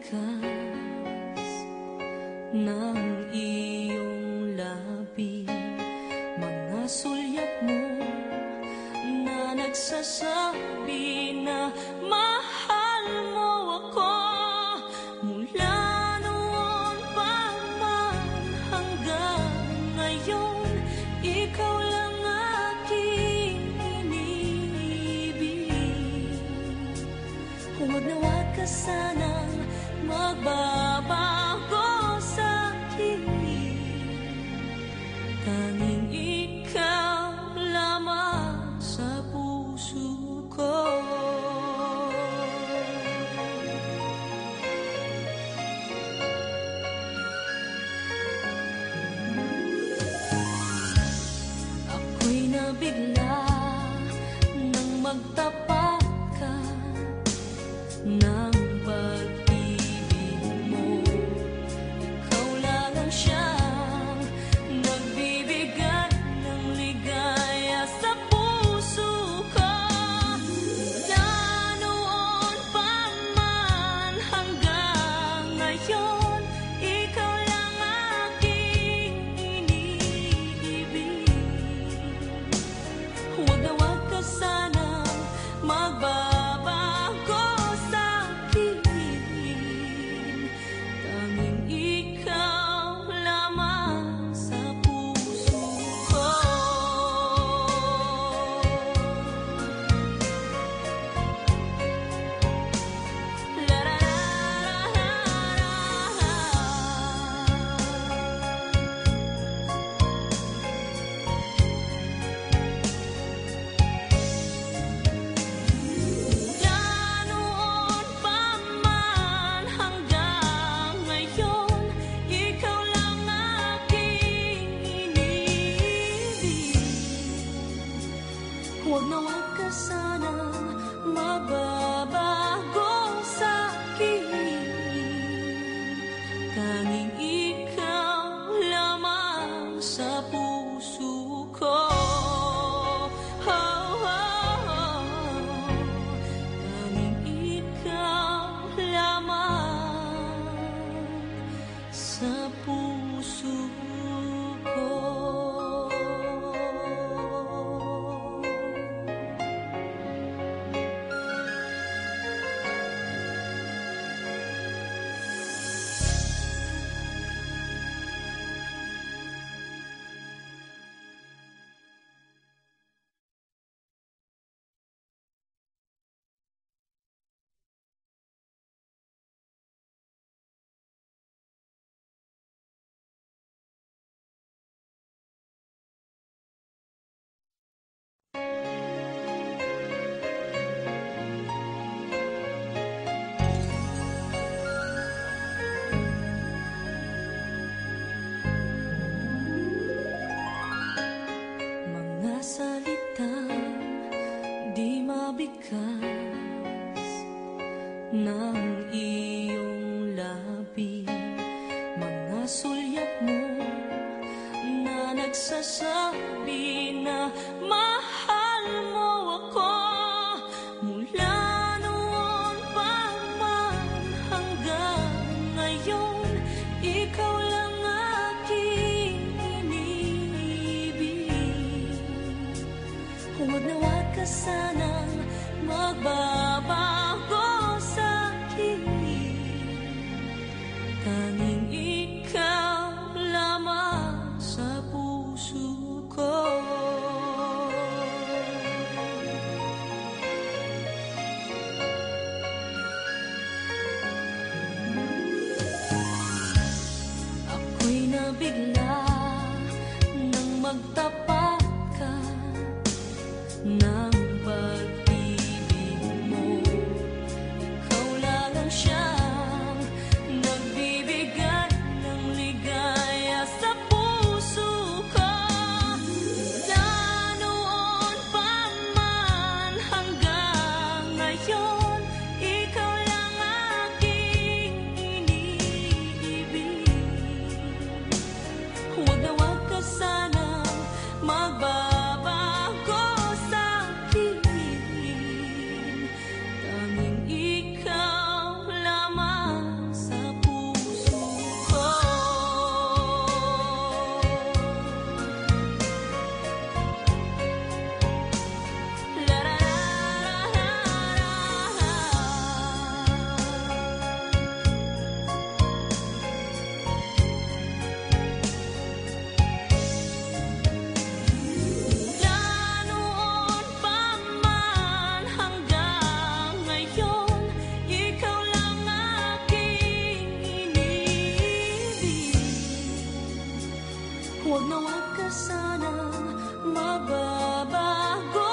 bigkas ng iyong labi, mga sulyap mo na nagsasabi na mahal mo ako. Mula noon pa man hanggang ngayon, ikaw lang aking iniibig. Huwag na huwag ka sanang magbabago sa'kin, tanging ikaw lamang sa puso ko. Ako'y nabigla nang magtapat ka ng pag-ibig mo. Ikaw lang ang siyang nagbibigay ng ligaya sa puso ko. Mula noon pa man hanggang ngayon, ikaw lang aking iniibig. Huwag na huwag ka sanang magbabago sa'kin, tanging ikaw lamang sa puso ko. La la la la la. Mula noon pa man hanggang ngayon, ikaw lang aking iniibig. Huwag na huwag ka sanang magbabago sa'kin, tanging ikaw lamang sa puso ko. Tanging ikaw lamang sa puso ko. Mga salitang di mabigkas ng iyong labi, mga sulyap mo na nagsasabi na mahal mo ako. Mula noon pa man hanggang ngayon, ikaw lang aking iniibig. Huwag na huwag ka sanang magbabago sa'kin, tanging ikaw lamang sa puso ko. Ako'y nabigla nang magtapat ka ng pag-ibig mo. Ikaw lang ang siyang nagbibigay ng ligaya sa puso ko. Mula noon pa man hanggang ngayon, ikaw lang aking iniibig. Huwag na huwag ka sanang magbabago sa'kin, tanging ikaw lamang Huwag na huwag ka sanang magbabago.